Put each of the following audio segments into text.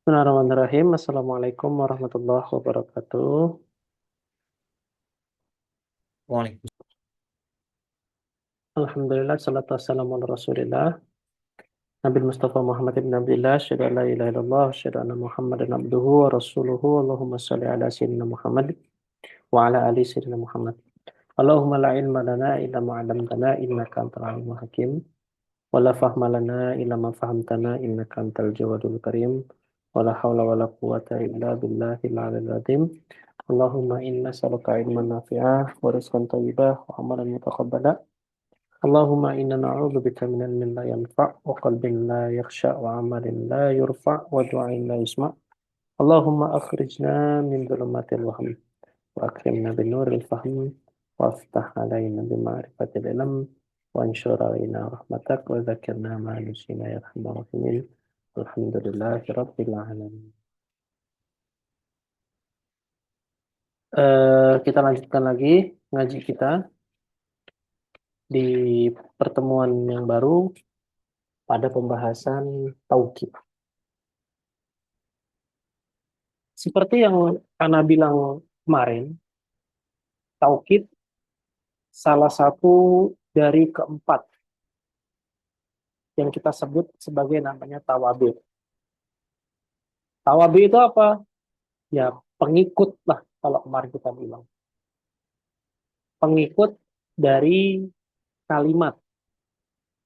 Bismillahirrahmanirrahim. Assalamualaikum warahmatullahi wabarakatuh. Waalaikumsalam. Alhamdulillah, salatu wassalamu ala rasulillah. Nabi Mustafa Muhammad ibn Abdullah, syahadu an la ilaha illallah, syahadu anna Muhammadan abduhu wa rasuluhu. Allahumma salli ala sayyidina Muhammad wa ala ali sayyidina Muhammad. Allahumma la ilma lana illa ma 'allamtana innaka antal alimul hakim. Wa la fahma lana illa ma fahamtana innaka antal jawadul karim. Wa la hawla wa la quwwata illa billahil aliyyil azim. Allahumma inna nas'aluka ilman nafi'ah wa rizqan thayyibah wa amalan mutaqabbala. Allahumma inna na'udzubika min ilmin la yanfa' wa qalbin la yakhsha wa amalin la yurfa' wa du'ain la yusma'. Allahumma akhrijna min dhulumatil wahm wa akrimna bin nuril fahm wa aftah alaina bi ma'rifatil ilm wa anshur alaina rahmatak wa dzakirna ma nusina ya arhamar rahimin. Alhamdulillahi rabbil alamin. Kita lanjutkan lagi ngaji kita di pertemuan yang baru pada pembahasan tauhid. Seperti yang Ana bilang kemarin, tauhid salah satu dari keempat yang kita sebut sebagai namanya tawabi. Tawabi itu apa? Ya pengikut lah kalau kemarin kita bilang. Pengikut dari kalimat,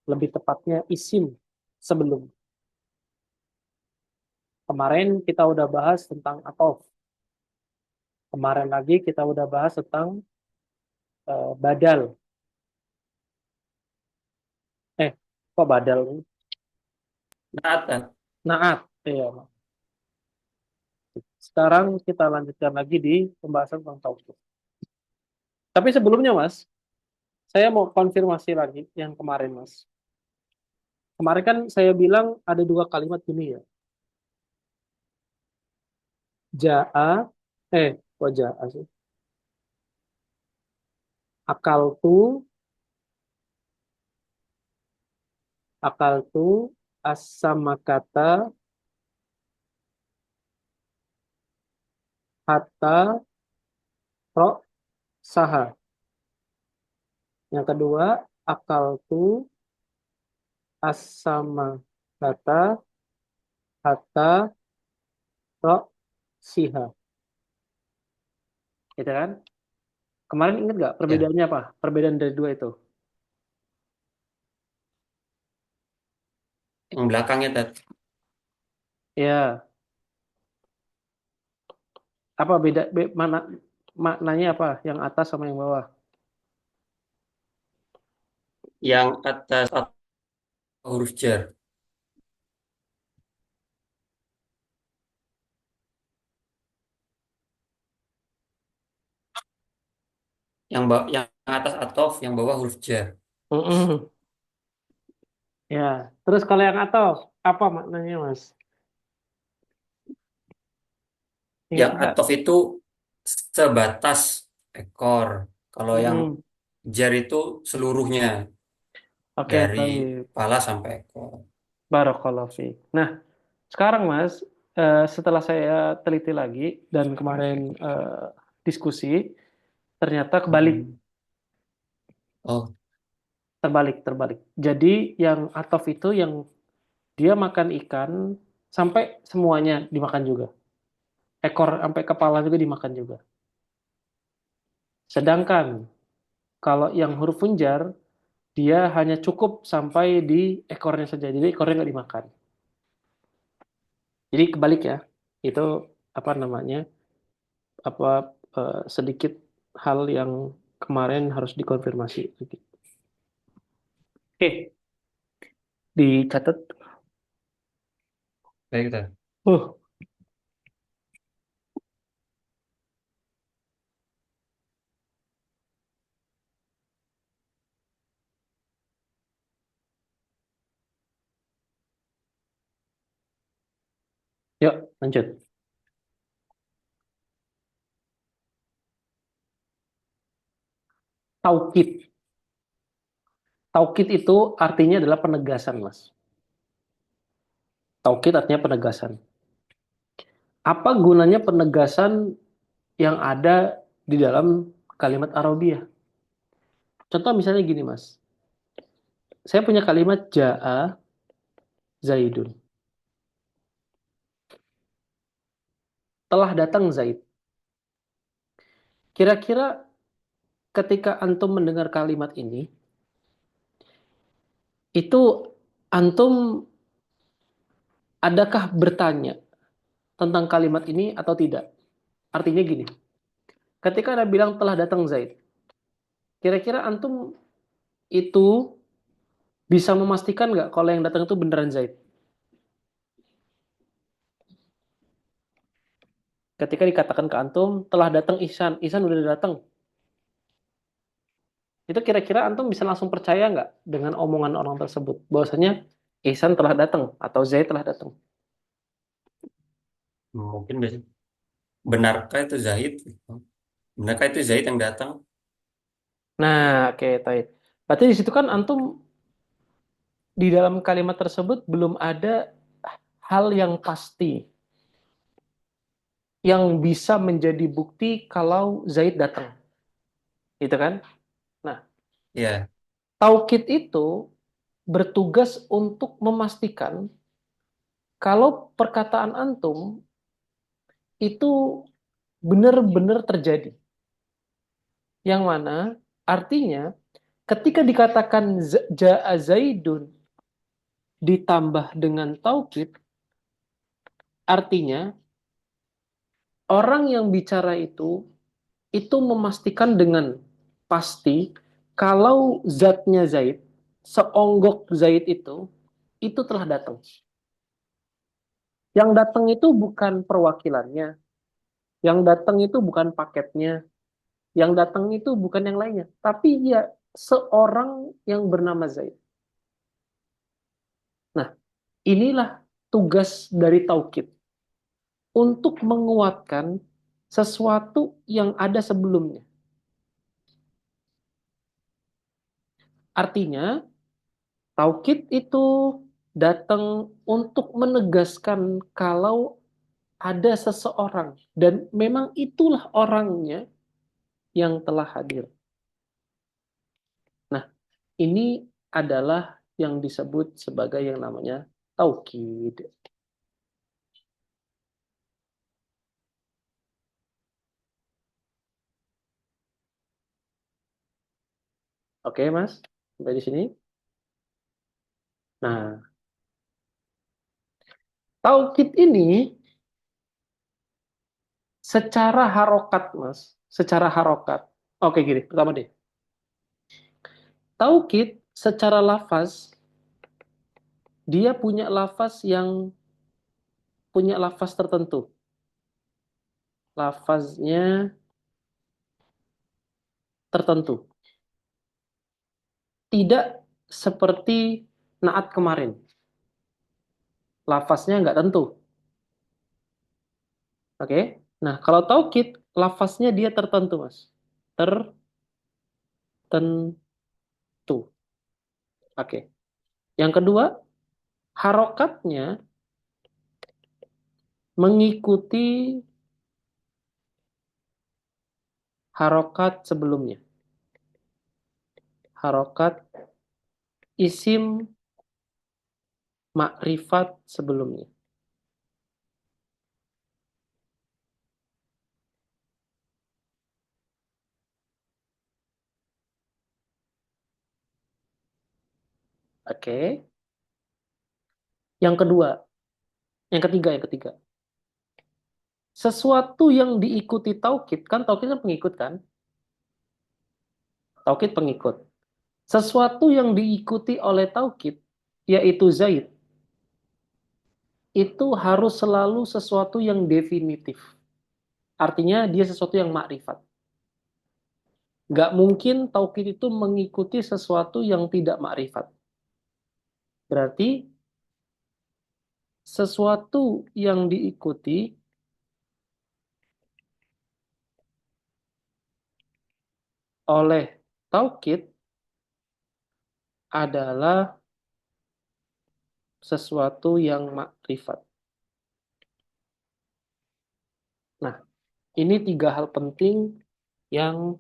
lebih tepatnya isim sebelum. Kemarin kita udah bahas tentang atof. Kemarin lagi kita udah bahas tentang badal. Kok badal? Naatan. Naat. Iya. Sekarang kita lanjutkan lagi di pembahasan tentang tauhid. Tapi sebelumnya, Mas, saya mau konfirmasi lagi yang kemarin, Mas. Kemarin kan saya bilang ada dua kalimat gini ya. Ja'a, kok ja'a sih? Akal tu, as-samakata, hatta, ro, saha. Yang kedua, akal tu, as-samakata, hatta, ro, siha. Gitu kan? Kemarin ingat nggak Ya, perbedaannya apa? Perbedaan dari dua itu. yang belakangnya tadi. Ya, apa beda mana maknanya apa? Yang atas sama yang bawah. Yang atas huruf jar. Yang atas atof, yang bawah huruf jar. Mm-mm. Ya, terus kalau yang atas apa maknanya, Mas? Ingat Yang nggak? atof itu sebatas ekor. Kalau yang Mm-mm. jar itu seluruhnya Oke, dari baik. kepala sampai ekor. Barakallahu fiik. Nah, sekarang Mas, setelah saya teliti lagi dan kemarin diskusi, ternyata kebalik, Hmm. Oh, terbalik. Jadi yang atof itu yang dia makan ikan sampai semuanya dimakan juga. Ekor sampai kepala juga dimakan juga. Sedangkan kalau yang huruf funjar, dia hanya cukup sampai di ekornya saja. Jadi ekornya nggak dimakan. Jadi kebalik ya. Itu apa namanya? Apa sedikit hal yang kemarin harus dikonfirmasi. Oke, dicatat. baik dah. Uh, Yuk, lanjut. Taukid. Taukid itu artinya adalah penegasan, Mas. Taukid artinya penegasan. Apa gunanya penegasan yang ada di dalam kalimat Arabiyah? Contoh misalnya gini, Mas. Saya punya kalimat Ja'a Zaidun. Telah datang Zaid. Kira-kira ketika antum mendengar kalimat ini, itu antum adakah bertanya tentang kalimat ini atau tidak? Artinya gini, ketika Anda bilang telah datang Zaid, kira-kira antum itu bisa memastikan nggak kalau yang datang itu beneran Zaid? Ketika dikatakan ke antum, telah datang Ihsan, Ihsan udah datang. Itu kira-kira antum bisa langsung percaya nggak dengan omongan orang tersebut? Bahwasanya Ihsan telah datang atau Zaid telah datang. Mungkin benarkah itu Zahid? Benarkah itu Zahid yang datang? Nah, oke, taib. Berarti di situ kan antum di dalam kalimat tersebut belum ada hal yang pasti yang bisa menjadi bukti kalau Zaid datang, gitu kan? Nah, Ya, taukid itu bertugas untuk memastikan kalau perkataan antum itu benar-benar terjadi. Yang mana artinya ketika dikatakan ja'a Zaidun ditambah dengan taukid, artinya orang yang bicara itu memastikan dengan pasti kalau zatnya Zaid, seonggok Zaid itu telah datang. Yang datang itu bukan perwakilannya, yang datang itu bukan paketnya, yang datang itu bukan yang lainnya, tapi ya seorang yang bernama Zaid. Nah, inilah tugas dari taukid untuk menguatkan sesuatu yang ada sebelumnya. Artinya, taukid itu datang untuk menegaskan kalau ada seseorang dan memang itulah orangnya yang telah hadir. Nah, ini adalah yang disebut sebagai yang namanya taukid. Oke, Mas? Sampai di sini. Nah, taukid ini secara harokat, Mas. Secara harokat. Oke, gini. Pertama deh. Taukid secara lafaz, dia punya lafaz tertentu. Lafaznya tertentu. Tidak seperti naat kemarin. Lafaznya nggak tentu. Oke? Nah, kalau taukid, lafaznya dia tertentu, Mas. Tertentu. Oke. Yang kedua, harokatnya mengikuti harokat sebelumnya. Harokat isim makrifat sebelumnya. Oke. Yang kedua, yang ketiga. Sesuatu yang diikuti taukid, kan taukid kan pengikut kan? Taukid pengikut. Sesuatu yang diikuti oleh taukid, yaitu Zaid, itu harus selalu sesuatu yang definitif. Artinya dia sesuatu yang makrifat. Nggak mungkin taukid itu mengikuti sesuatu yang tidak makrifat. Berarti sesuatu yang diikuti oleh taukid adalah sesuatu yang makrifat. Nah, ini tiga hal penting yang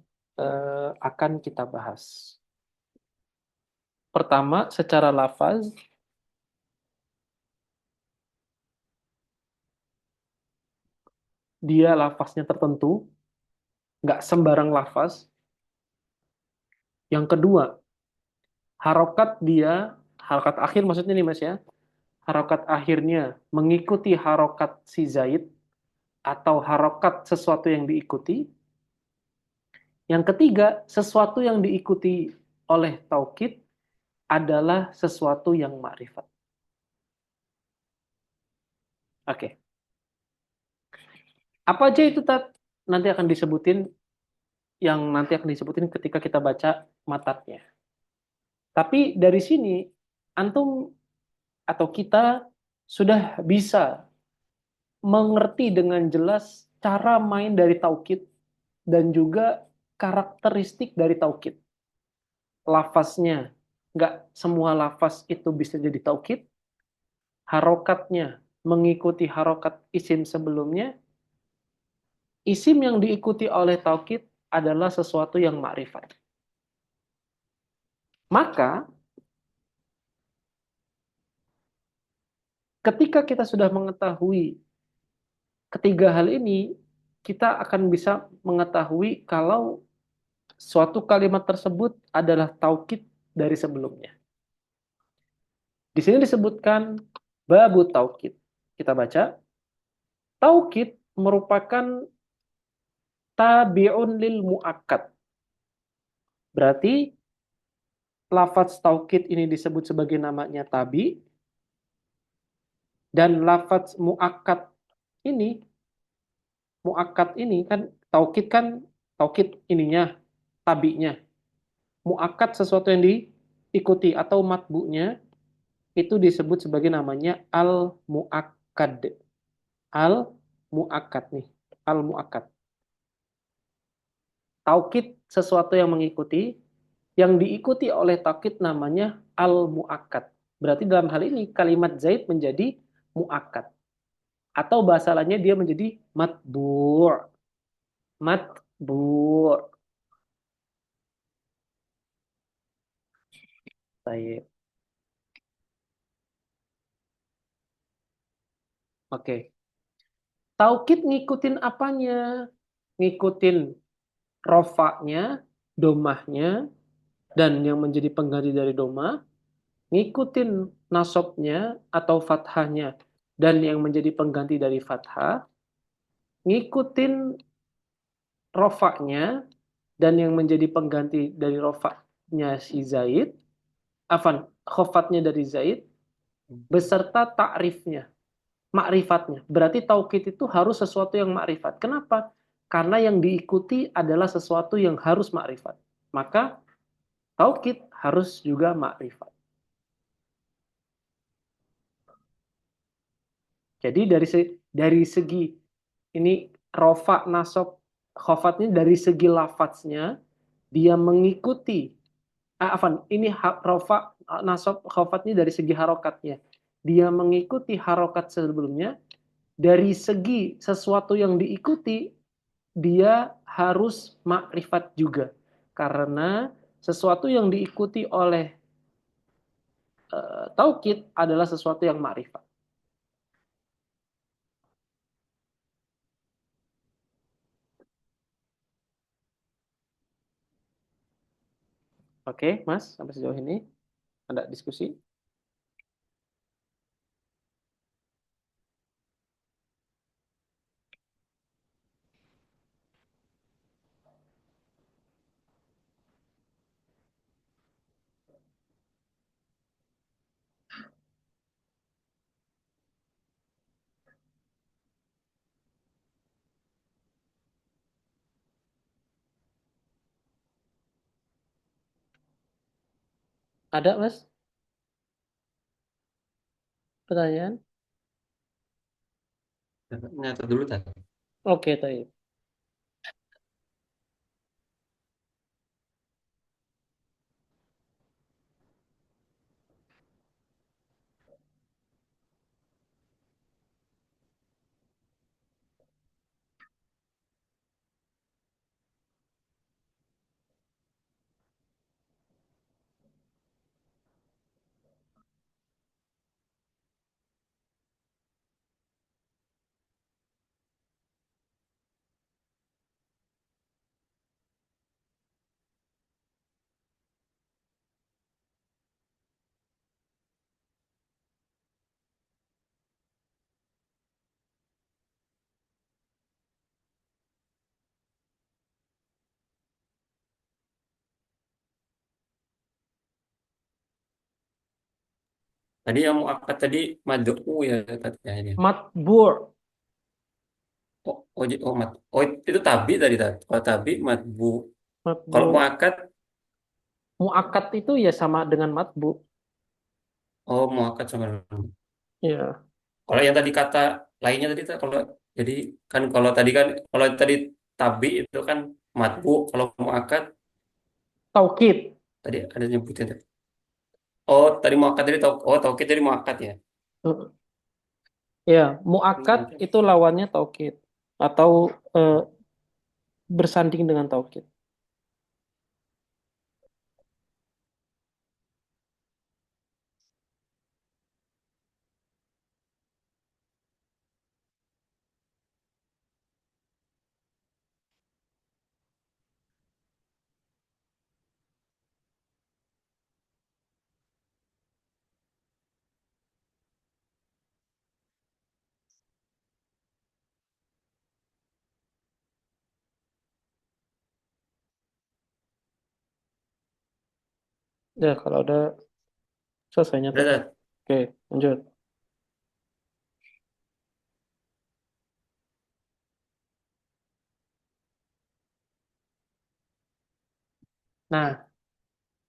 akan kita bahas. Pertama, secara lafaz, dia lafaznya tertentu, nggak sembarang lafaz. Yang kedua, harokat dia, harokat akhir maksudnya nih Mas ya, harokat akhirnya mengikuti harokat si Zaid atau harokat sesuatu yang diikuti. Yang ketiga, sesuatu yang diikuti oleh taukid adalah sesuatu yang makrifat. Oke. Apa aja itu nanti akan disebutin ketika kita baca matanya. Tapi dari sini antum atau kita sudah bisa mengerti dengan jelas cara main dari taukid dan juga karakteristik dari taukid. Lafaznya, nggak semua lafaz itu bisa jadi taukid. Harokatnya mengikuti harokat isim sebelumnya. Isim yang diikuti oleh taukid adalah sesuatu yang makrifat. Maka ketika kita sudah mengetahui ketiga hal ini, kita akan bisa mengetahui kalau suatu kalimat tersebut adalah taukid dari sebelumnya. Di sini disebutkan babu taukid. Kita baca, taukid merupakan tabi'un lil muakkad. Berarti lafaz taukid ini disebut sebagai namanya tabi dan lafaz ini kan taukid ininya tabinya. Muakkad sesuatu yang diikuti atau matbu'nya itu disebut sebagai namanya al-muakkad. Al-muakkad nih. Al-muakkad. Taukid sesuatu yang mengikuti, yang diikuti oleh taukid namanya al-muakkad. Berarti dalam hal ini kalimat Zaid menjadi muakkad. Atau bahasa lainnya dia menjadi matbu'. Matbu'. Baik. Oke. Taukid ngikutin apanya? Ngikutin rofaknya, domahnya, dan yang menjadi pengganti dari doma, ngikutin nasobnya atau fathahnya, dan yang menjadi pengganti dari fathah, ngikutin rofaknya, dan yang menjadi pengganti dari rofaknya si Zaid, khofatnya dari Zaid, beserta ta'rifnya, makrifatnya. Berarti taukid itu harus sesuatu yang makrifat. Kenapa? Karena yang diikuti adalah sesuatu yang harus makrifat. Maka taukid harus juga makrifat. Jadi dari segi ini rofa nasab khofat ini dari segi lafadznya dia mengikuti ini rofa nasab khofat ini dari segi harokatnya dia mengikuti harokat sebelumnya. Dari segi sesuatu yang diikuti dia harus makrifat juga karena sesuatu yang diikuti oleh taukid adalah sesuatu yang makrifat. Oke, Mas, sampai sejauh ini ada diskusi? Ada, Mas, pertanyaan? Nyata dulu tadi. Oke, tadi. Tadi yang muakkad tadi mad'u ya katanya ini. Matbu'. Oh, itu tabi tadi tadi. Kalau tabi madbu. Kalau Matbu'. muakkad, Muakkad itu ya sama dengan matbu'. oh muakkad sama. Ya, Kalau yang tadi kata lainnya tadi kalau jadi kan kalau tadi tabi itu kan matbu. Kalau muakkad taukid. tadi ada nyebutin tadi. Oh, tadi muakkad tadi taukid tadi muakkad ya. Ya, Ini muakkad nanti itu lawannya taukid atau eh, bersanding dengan taukid. Ya, kalau ada selesai udah, nyatet. Tat. Oke, lanjut. Nah,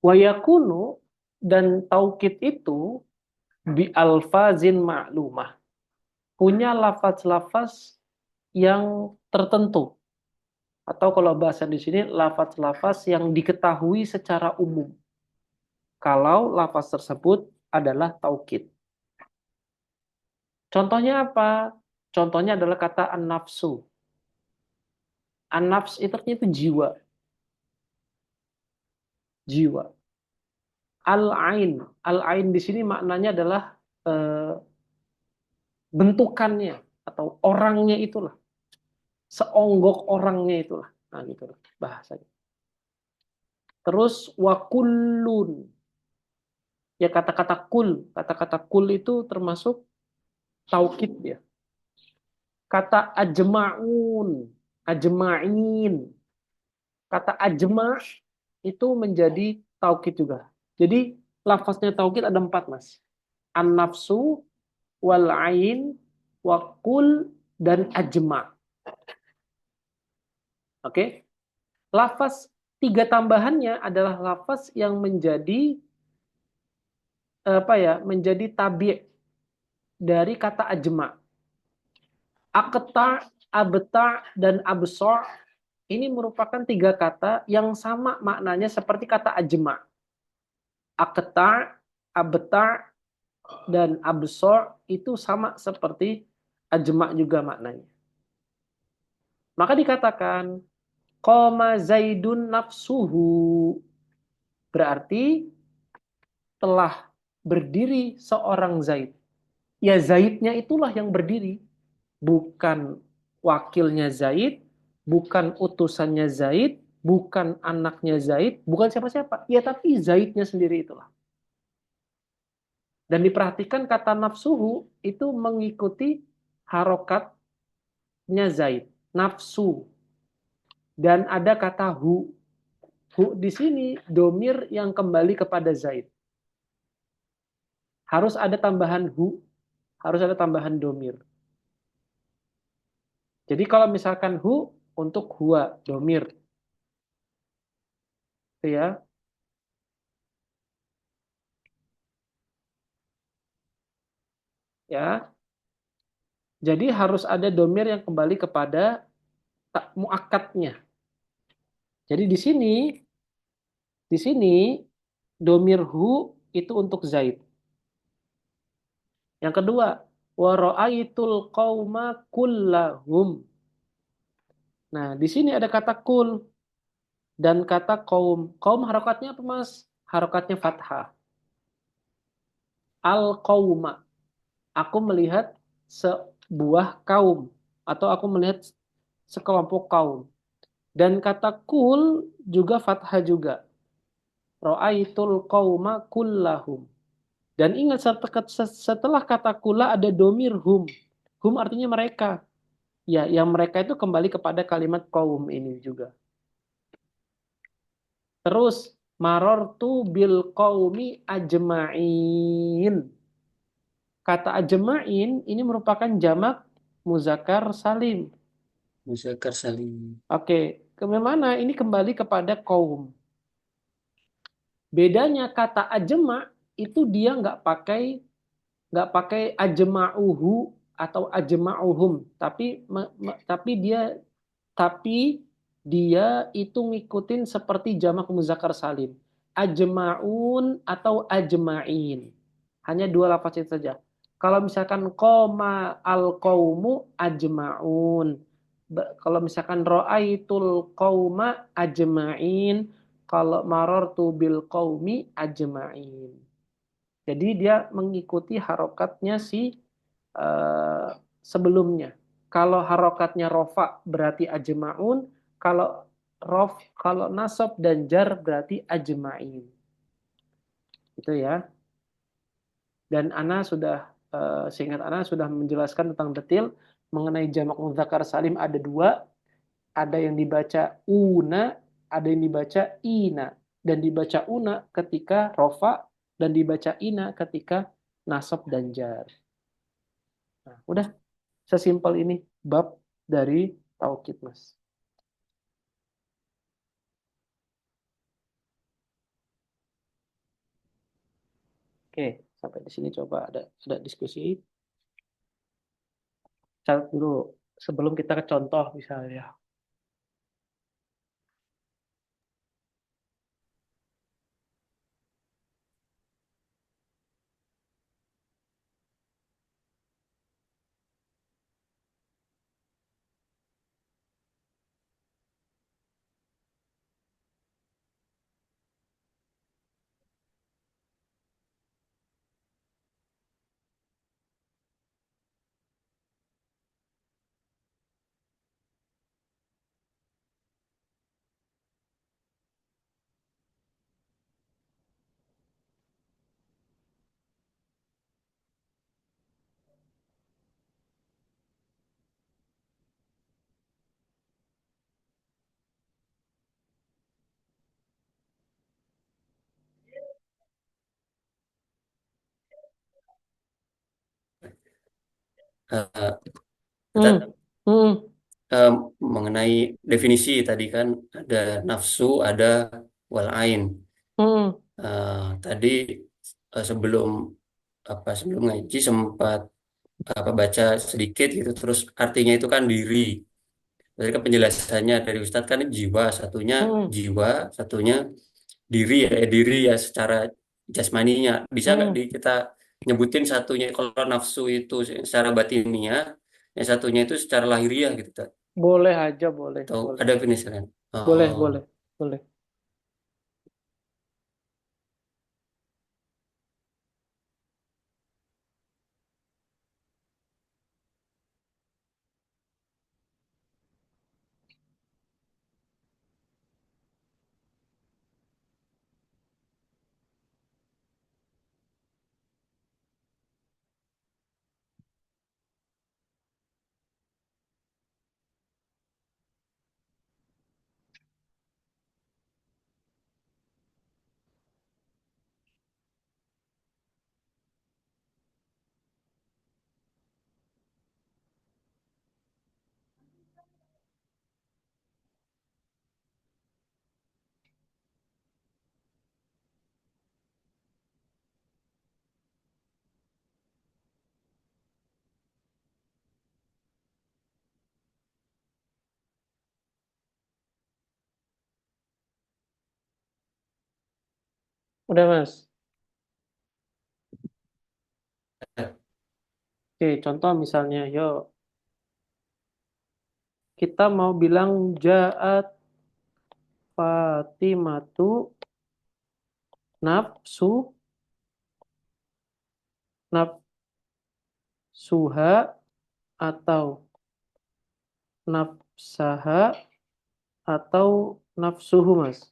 wayakunu dan taukid itu bi alfazin ma'lumah. Punya lafaz-lafaz yang tertentu. Atau kalau bahasa di sini, lafaz-lafaz yang diketahui secara umum. Kalau lafaz tersebut adalah taukid. Contohnya apa? Contohnya adalah kata an-nafsu. An-nafs itu artinya itu jiwa. Jiwa. Al-ain. Al-ain di sini maknanya adalah eh, bentukannya atau orangnya itulah. Seonggok orangnya itulah. Nah, gitu bahasanya. Terus wakullun. Ya kata-kata kul. Kata-kata kul itu termasuk taukid ya. Kata ajma'un. Ajma'in. Kata ajma' itu menjadi taukid juga. Jadi lafaznya taukid ada empat, Mas. An-nafsu, wal ain, wakul, dan ajma. Oke? Lafaz tiga tambahannya adalah lafaz yang menjadi apa ya? Menjadi tabi' dari kata ajma. Aqta, abta, dan absor ini merupakan tiga kata yang sama maknanya seperti kata ajma. Aqta, abta, dan absor itu sama seperti ajma juga maknanya. Maka dikatakan qama zaidun nafsuhu, berarti telah berdiri seorang Zaid. Ya Zaidnya itulah yang berdiri, bukan wakilnya Zaid, bukan utusannya Zaid, bukan anaknya Zaid, bukan siapa-siapa. Ya tapi Zaidnya sendiri itulah. Dan diperhatikan kata nafsuhu itu mengikuti harokatnya Zaid, nafsu. Dan ada kata hu. Hu di sini domir yang kembali kepada Zaid. Harus ada tambahan hu, harus ada tambahan domir. Jadi kalau misalkan hu untuk huwa, domir. Itu ya. Ya. Jadi harus ada domir yang kembali kepada muakatnya. Jadi di sini domir hu itu untuk Zaid. Yang kedua, wa ra'aitul qauma kullahum. Nah, di sini ada kata kul dan kata kaum. Kaum harokatnya apa, Mas? Harokatnya fathah. Al qauma. Aku melihat sebuah kaum atau aku melihat sekelompok kaum. Dan kata kul juga fathah juga. Ra'aitul qauma kullahum. Dan ingat setelah kata kula ada domir hum. Hum artinya mereka. Ya, yang mereka itu kembali kepada kalimat kaum ini juga. Terus marortu bil qaumi ajma'in. Kata ajma'in ini merupakan jamak muzakkar salim. Muzakkar salim. Oke, kemana? Ini kembali kepada kaum. Bedanya kata ajma itu dia nggak pakai ajma'uhu atau ajma'uhum, tapi dia itu ngikutin seperti jamak muzakkar salim. Ajma'un atau ajma'in. Hanya dua lafaz itu saja. Kalau misalkan qoma al-qaumu ajma'un. Kalau misalkan ra'aitul qauma ajma'in. Kalau marartu bil qaumi ajma'in. Jadi dia mengikuti harokatnya si eh, sebelumnya. Kalau harokatnya rofa berarti ajma'un, kalau nasab dan jar berarti ajma'in. Itu ya. Dan seingat Ana sudah menjelaskan tentang detail mengenai jamak muzakkar salim ada dua, ada yang dibaca una, ada yang dibaca ina, dan dibaca una ketika rofa dan dibaca ina ketika nasab dan jar. Nah, udah sesimpel ini bab dari taukid, Mas. Oke, sampai di sini coba ada diskusi. Catat dulu sebelum kita ke contoh misalnya. Eh, Ustadz, Hmm. Hmm. eh, mengenai definisi tadi kan ada nafsu, ada wal ain. Hmm. Tadi sebelum sebelum ngaji sempat baca sedikit gitu, terus artinya itu kan diri. Tadi kan penjelasannya dari Ustadz kan jiwa, satunya Hmm. jiwa, satunya diri ya, diri ya secara jasmaninya. Bisa nggak Hmm. kita nyebutin satunya kalau nafsu itu secara batinnya, yang satunya itu secara lahiriah gitu, Ustadz? Boleh aja, boleh, Atau boleh. ada penyelesaian? Boleh, Oh, boleh, boleh. Udah, Mas. Oke, contoh misalnya, yuk kita mau bilang Ja'at Fatimatu nafsu nafsuha atau nafsaha atau nafsuhu, Mas.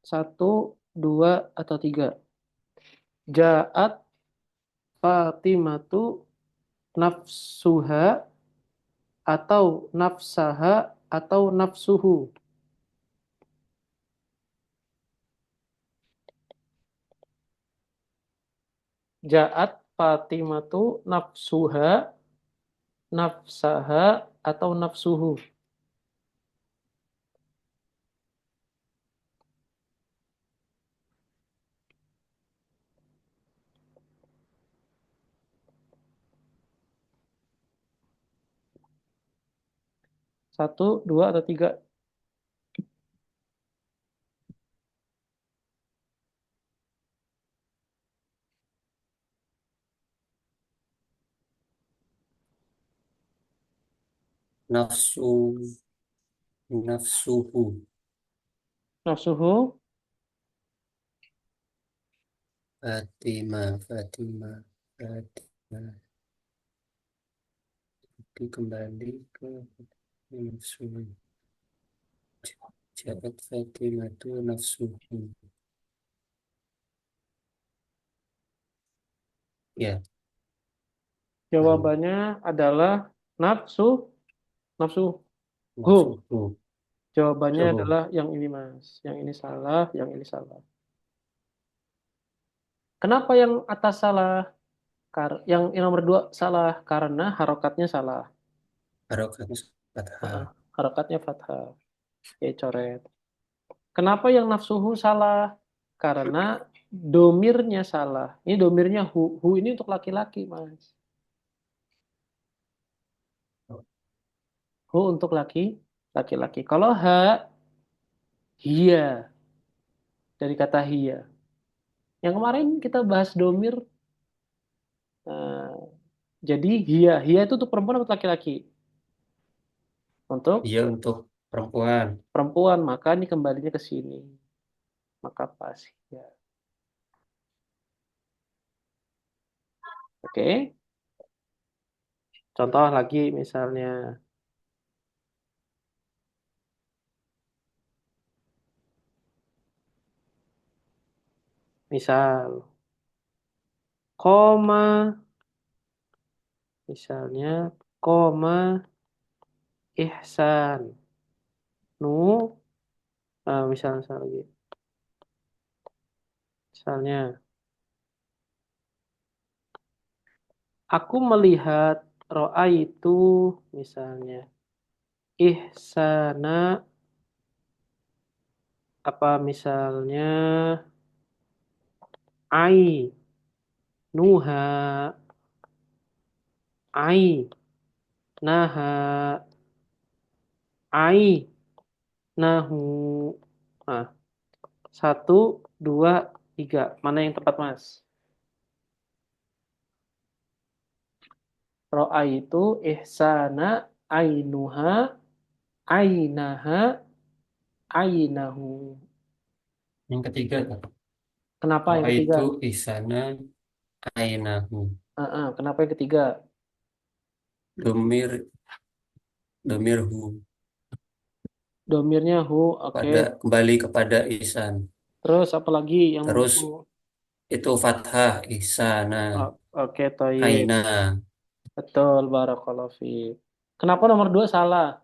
Satu, dua, atau tiga. Ja'at Fatimatu nafsuha atau nafsaha atau nafsuhu. Ja'at Fatimatu nafsuha, nafsaha, atau nafsuhu. Satu, dua, atau tiga. Nafsu, nafsuhu. Nafsuhu, Fatimah, Fatimah, Fatimah. Kembali ke nafsu. Jabat Fatimah itu nafsuhu. Ya, lalu jawabannya adalah nafsu, nafsuhu. nafsuhu. Jawabannya Suhu. adalah yang ini, Mas. Yang ini salah, yang ini salah. Kenapa yang atas salah? Yang nomor dua salah karena harokatnya salah. Harokatnya Heeh, fathah. harokatnya fathah. Oke, coret. Kenapa yang nafsuhu salah? Karena domirnya salah. Ini domirnya hu. Hu ini untuk laki-laki, Mas. Hu untuk laki-laki. Kalau ha, hia. Dari kata hia. Yang kemarin kita bahas domir. eh, jadi hia. Hia itu untuk perempuan atau laki-laki? Untuk Iya untuk perempuan. perempuan, maka ini kembalinya ke sini. Maka pas. Ya. Oke. Contoh lagi misalnya. Misal. Koma. Misalnya. Koma. Ihsan. Nu. Misalnya lagi. Misalnya. Aku melihat ro'a itu misalnya. Ihsana. Apa misalnya. Ai. Nuha. Ai. Naha. Ai. Nahu. Nah, satu, dua, tiga. Mana yang tepat, Mas? Ro'a itu ihsana ainuha ainaha ainahu. Yang ketiga, Kak. Kenapa yang Ro'a ketiga? itu isana ainahu. Kenapa yang ketiga? Domir, domirhu. Domirnya hu, oke. Pada, kembali kepada isan. Terus apa lagi yang Terus itu fathah, isana, oke, toyib. aina. Betul, barakallahu fiik. Kenapa nomor dua salah?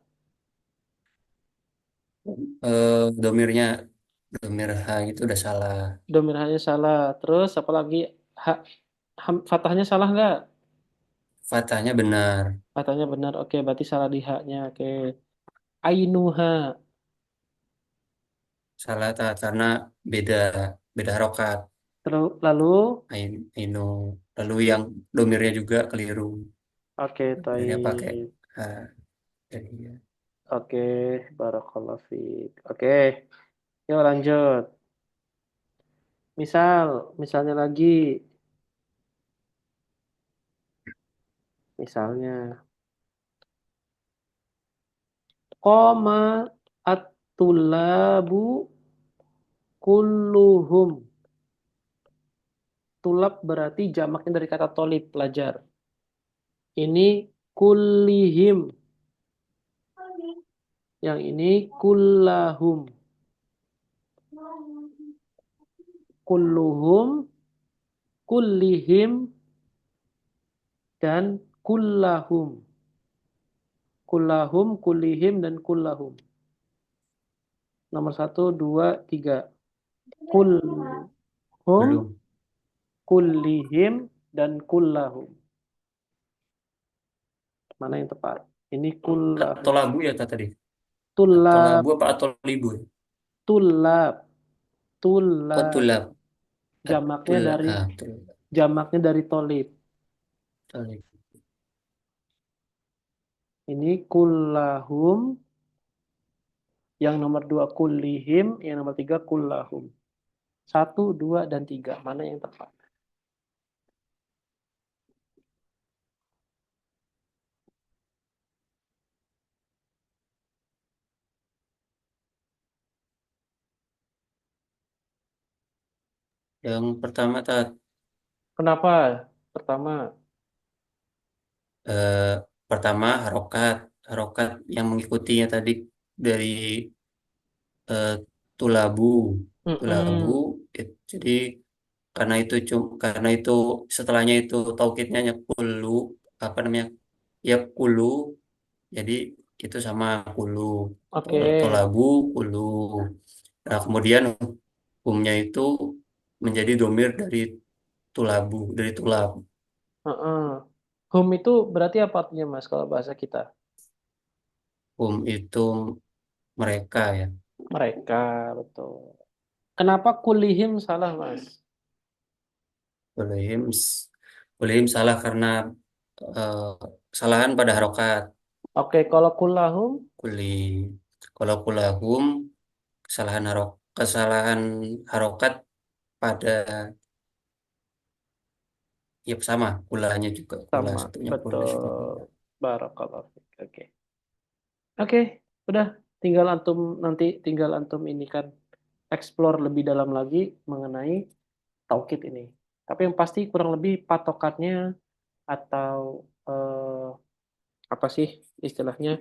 Domirnya, domir ha itu udah salah. Domirnya salah. Terus apa lagi? Ha, fathahnya salah nggak? Fathahnya benar. Fathahnya benar. Oke, berarti salah di haknya. Oke. Ainuha. Salah tak karena beda beda harokat. Terus lalu Aino. Lalu yang domirnya juga keliru. oke, Domirnya pakai toyib. ha. Jadi ya. Oke, barakallahu fiik. Oke, yuk lanjut. Misalnya lagi, misalnya, koma at-tulabu kulluhum. Tulab berarti jamaknya dari kata tolib, pelajar. Ini kullihim. Yang ini kullahum. Kulluhum, kullihim, dan kullahum. Kullahum, kullihim, dan kullahum. Nomor satu, dua, tiga. Kulhum, Belum. kullihim, dan kullahum. Mana yang tepat? Ini Atau kullahum. labu ya tadi. Atau Tulab, labu apa atau libu? tulab, Oh tulab. tulab. Jamaknya dari Tulab. jamaknya dari tolib. Ini kullahum, yang nomor dua kullihim, yang nomor tiga kullahum. Satu, dua, dan tiga. Mana yang tepat? Yang pertama Kenapa? Pertama, eh, pertama harokat, harokat yang mengikutinya tadi dari eh, tulabu, tulabu. mm-mm. Jadi karena itu setelahnya itu taukidnya hanya kulu, apa namanya, ya kulu, jadi itu sama kulu. Oke, Tolabu kulu. Nah kemudian hukumnya itu menjadi domir dari tulabu, dari tulab. heeh. Hum itu berarti apa artinya Mas kalau bahasa kita? Hum itu mereka ya. Mereka, betul. Kenapa kulihim salah Mas? Bolehim, bolehim salah karena eh, kesalahan pada harokat. Oke, kalau kulahum, Kuli, kalau kulahum kesalahan harokat pada, ya sama kulanya juga, kula sama, satunya kula juga kula. betul. Barakallah. Oke. Oke, udah tinggal antum ini kan explore lebih dalam lagi mengenai taukid ini. Tapi yang pasti kurang lebih patokannya atau apa sih istilahnya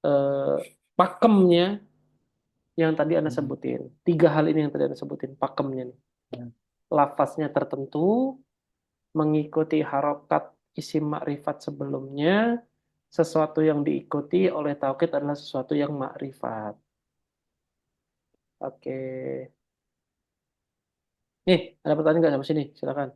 eh, pakemnya yang tadi Anda Hmm. sebutin. Tiga hal ini yang tadi Anda sebutin, pakemnya nih. Lafaznya tertentu, mengikuti harokat isim makrifat sebelumnya, sesuatu yang diikuti oleh taukid adalah sesuatu yang makrifat. Oke. Nih, ada pertanyaan nggak sampai sini? Silakan.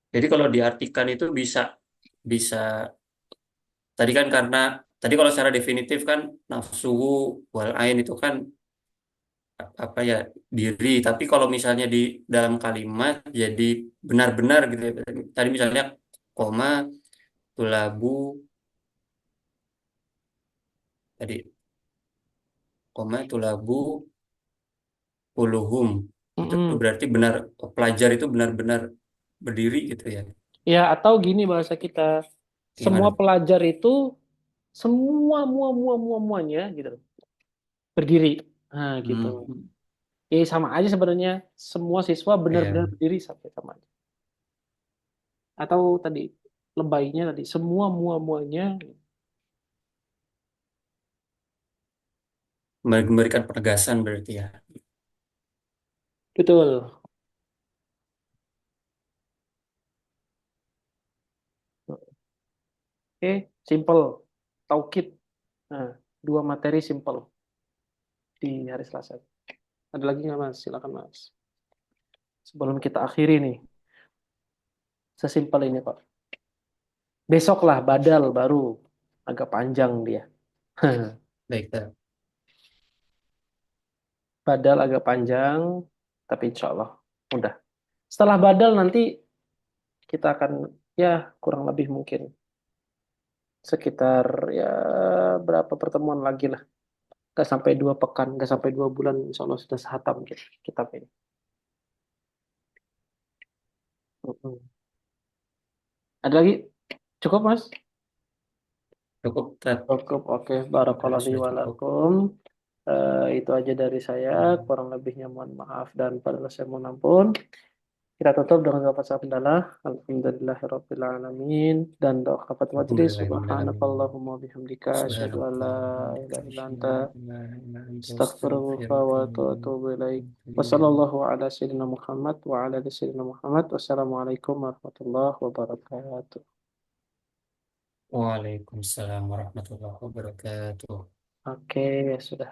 Jadi kalau diartikan itu bisa bisa tadi kan karena tadi kalau secara definitif kan nafsu wal ain itu kan apa ya, diri. Tapi kalau misalnya di dalam kalimat jadi benar-benar gitu ya. Tadi misalnya koma tulabu, tadi koma tulabu puluhum, itu Mm-mm. berarti benar, pelajar itu benar-benar berdiri gitu ya. Ya, atau gini bahasa kita, semua Gimana? pelajar itu muanya gitu berdiri. Nah, gitu. Hmm. Ya sama aja sebenarnya semua siswa benar-benar Ya, berdiri sampai sama aja. Atau tadi lebaynya tadi semua muanya. memberikan penegasan berarti ya. Betul. Oke, simple. Taukid. Nah, dua materi simple di hari Selasa. Ada lagi nggak Mas? Silakan Mas. Sebelum kita akhiri nih, sesimpel ini Pak. Besok lah badal baru agak panjang dia. Baik, Badal agak panjang, tapi insya Allah mudah. Setelah badal nanti kita akan ya kurang lebih mungkin sekitar ya berapa pertemuan lagi lah. Gak sampai 2 pekan, gak sampai 2 bulan, insya Allah sudah sehatam kita kitab ini. Mm-mm. Ada lagi? Cukup Mas? cukup Tat. Cukup, oke. Ya, Barakallahu li sudah wa cukup. lakum. Itu aja dari saya, kurang lebihnya mohon maaf dan pada saya mohon ampun. Kita tutup dengan lafaz hamdalah. Alhamdulillahirabbil alamin dan doa kafatul majlis. Alhamdulillahirrahmanirrahim. Subhanakallahumma bihamdika asyhadu an la ilaha illa Subhanakallahumma anta wa bihamdika astaghfiruka wa atubu ilaik. Wassallallahu ala sayyidina Muhammad wa ala ali sayyidina Muhammad. Wassalamualaikum warahmatullahi wabarakatuh. Waalaikumsalam warahmatullahi wabarakatuh. Oke, sudah.